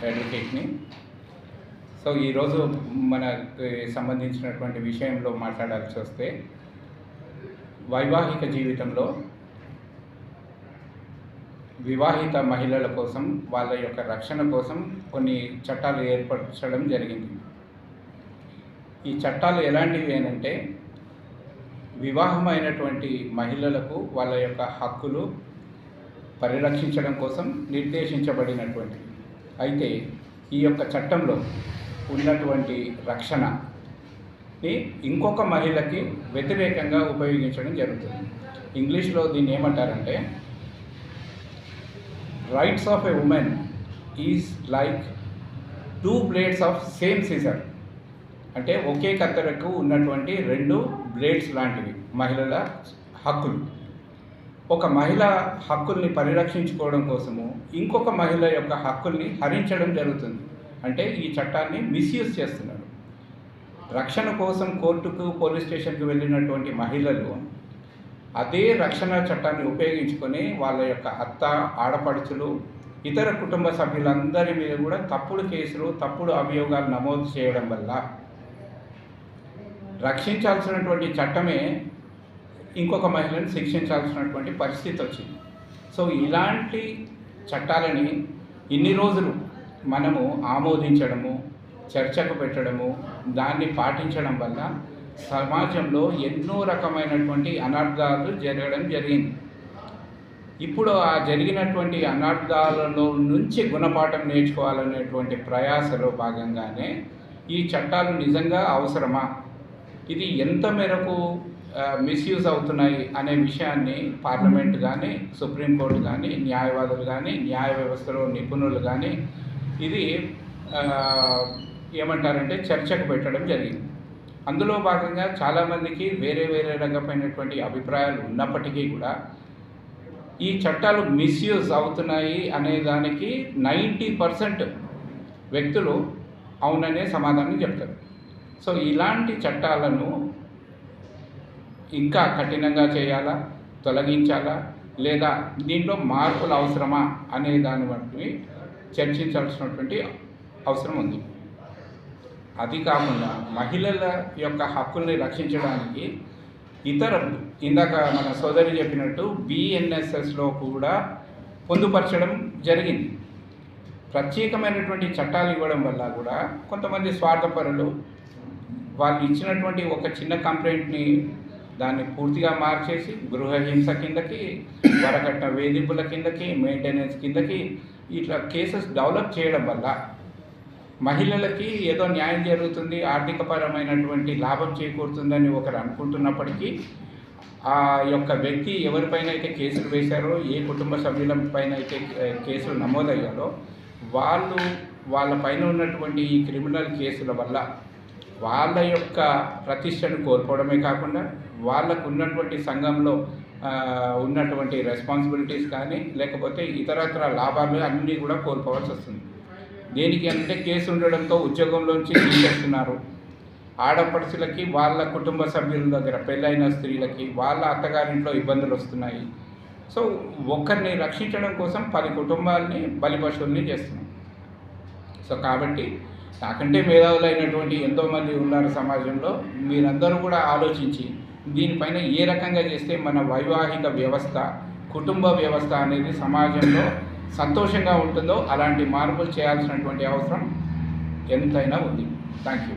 అడ్వకేట్ని. So ఈరోజు మనకి సంబంధించినటువంటి విషయంలో మాట్లాడాల్సి వస్తే, వైవాహిక జీవితంలో వివాహిత మహిళల కోసం వాళ్ళ యొక్క రక్షణ కోసం కొన్ని చట్టాలు ఏర్పరచడం జరిగింది. ఈ చట్టాలు ఎలాంటివి అంటే, వివాహమైనటువంటి మహిళలకు వాళ్ళ యొక్క హక్కులు పరిరక్షించడం కోసం నిర్దేశించబడినటువంటివి. అయితే ఈ యొక్క చట్టంలో ఉన్నటువంటి రక్షణని ఇంకొక మహిళకి వ్యతిరేకంగా ఉపయోగించడం జరుగుతుంది. ఇంగ్లీష్లో దీన్ని ఏమంటారంటే, rights of a woman is like 2 blades of same scissor. అంటే ఒకే కత్తెరకు ఉన్నటువంటి 2 బ్లేడ్స్ లాంటివి మహిళల హక్కులు. ఒక మహిళ హక్కుల్ని పరిరక్షించుకోవడం కోసము ఇంకొక మహిళ యొక్క హక్కుల్ని హరించడం జరుగుతుంది. అంటే ఈ చట్టాన్ని మిస్యూజ్ చేస్తున్నారు. రక్షణ కోసం కోర్టుకు, పోలీస్ స్టేషన్కి వెళ్ళినటువంటి మహిళలు అదే రక్షణ చట్టాన్ని ఉపయోగించుకొని వాళ్ళ యొక్క అత్త, ఆడపడుచులు, ఇతర కుటుంబ సభ్యులందరి మీద కూడా తప్పుడు కేసులు, తప్పుడు అభియోగాలు నమోదు చేయడం వల్ల రక్షించాల్సినటువంటి చట్టమే ఇంకొక మహిళను శిక్షించాల్సినటువంటి పరిస్థితి వచ్చింది. సో ఇలాంటి చట్టాలని ఇన్ని రోజులు మనము ఆమోదించడము, చర్చకు పెట్టడము, దాన్ని పాటించడం వల్ల సమాజంలో ఎన్నో రకమైనటువంటి అనర్థాలు జరగడం జరిగింది. ఇప్పుడు ఆ జరిగినటువంటి అనర్థాలలో నుంచి గుణపాఠం నేర్చుకోవాలనేటువంటి ప్రయాసలో భాగంగానే ఈ చట్టాలు నిజంగా అవసరమా, ఇది ఎంత మేరకు మిస్యూజ్ అవుతున్నాయి అనే విషయాన్ని పార్లమెంట్ కానీ, సుప్రీంకోర్టు కానీ, న్యాయవాదులు కానీ, న్యాయ వ్యవస్థలో నిపుణులు కానీ ఇది ఏమంటారంటే చర్చకు పెట్టడం జరిగింది. అందులో భాగంగా చాలామందికి వేరే వేరే రకమైనటువంటి అభిప్రాయాలు ఉన్నప్పటికీ కూడా ఈ చట్టాలు మిస్యూజ్ అవుతున్నాయి అనే దానికి 90% వ్యక్తులు అవుననే సమాధానం చెప్తారు. సో ఇలాంటి చట్టాలను ఇంకా కఠినంగా చేయాలా, తొలగించాలా, లేదా దీంట్లో మార్పులు అవసరమా అనే దాన్ని బట్టి చర్చించాల్సినటువంటి అవసరం ఉంది. అది కాకుండా మహిళల యొక్క హక్కుల్ని రక్షించడానికి ఇందాక మన సోదరి చెప్పినట్టు BNSSలో కూడా పొందుపరచడం జరిగింది. ప్రత్యేకమైనటువంటి చట్టాలు ఇవ్వడం వల్ల కూడా కొంతమంది స్వార్థపరులు వాళ్ళు ఇచ్చినటువంటి ఒక చిన్న కంప్లైంట్ని దాన్ని పూర్తిగా మార్చేసి గృహహింస కిందకి, వరకట్న వేధింపుల కిందకి, మెయింటెనెన్స్ కిందకి ఇట్లా కేసెస్ డెవలప్ చేయడం వల్ల మహిళలకి ఏదో న్యాయం జరుగుతుంది, ఆర్థికపరమైనటువంటి లాభం చేకూరుతుందని ఒకరు అనుకుంటున్నప్పటికీ ఆ యొక్క వ్యక్తి ఎవరిపైన అయితే కేసులు వేశారో, ఏ కుటుంబ సభ్యులపైన అయితే కేసులు నమోదయ్యారో వాళ్ళ పైన ఉన్నటువంటి ఈ క్రిమినల్ కేసుల వల్ల వాళ్ళ యొక్క ప్రతిష్టను కోల్పోవడమే కాకుండా వాళ్ళకు ఉన్నటువంటి సంఘంలో ఉన్నటువంటి రెస్పాన్సిబిలిటీస్ కానీ, లేకపోతే ఇతరత్ర లాభాలు అన్నీ కూడా కోల్పోవాల్సి వస్తుంది. దేనికి అంటే కేసు ఉండడంతో ఉద్యోగంలోంచి తీసేస్తున్నారు. ఆడపడుచులకి వాళ్ళ కుటుంబ సభ్యుల దగ్గర, పెళ్ళైన స్త్రీలకి వాళ్ళ అత్తగారింట్లో ఇబ్బందులు వస్తున్నాయి. సో ఒక్కరిని రక్షించడం కోసం 10 కుటుంబాలని బలిపశువుల్ని చేస్తున్నాం. సో కాబట్టి నాకంటే మేధావులైనటువంటి ఎంతోమంది ఉన్నారు సమాజంలో. మీరందరూ కూడా ఆలోచించి దీనిపైన ఏ రకంగా చేస్తే మన వైవాహిక వ్యవస్థ, కుటుంబ వ్యవస్థ అనేది సమాజంలో సంతోషంగా ఉంటుందో అలాంటి మార్పులు చేయాల్సినటువంటి అవసరం ఎంతైనా ఉంది. Thank you.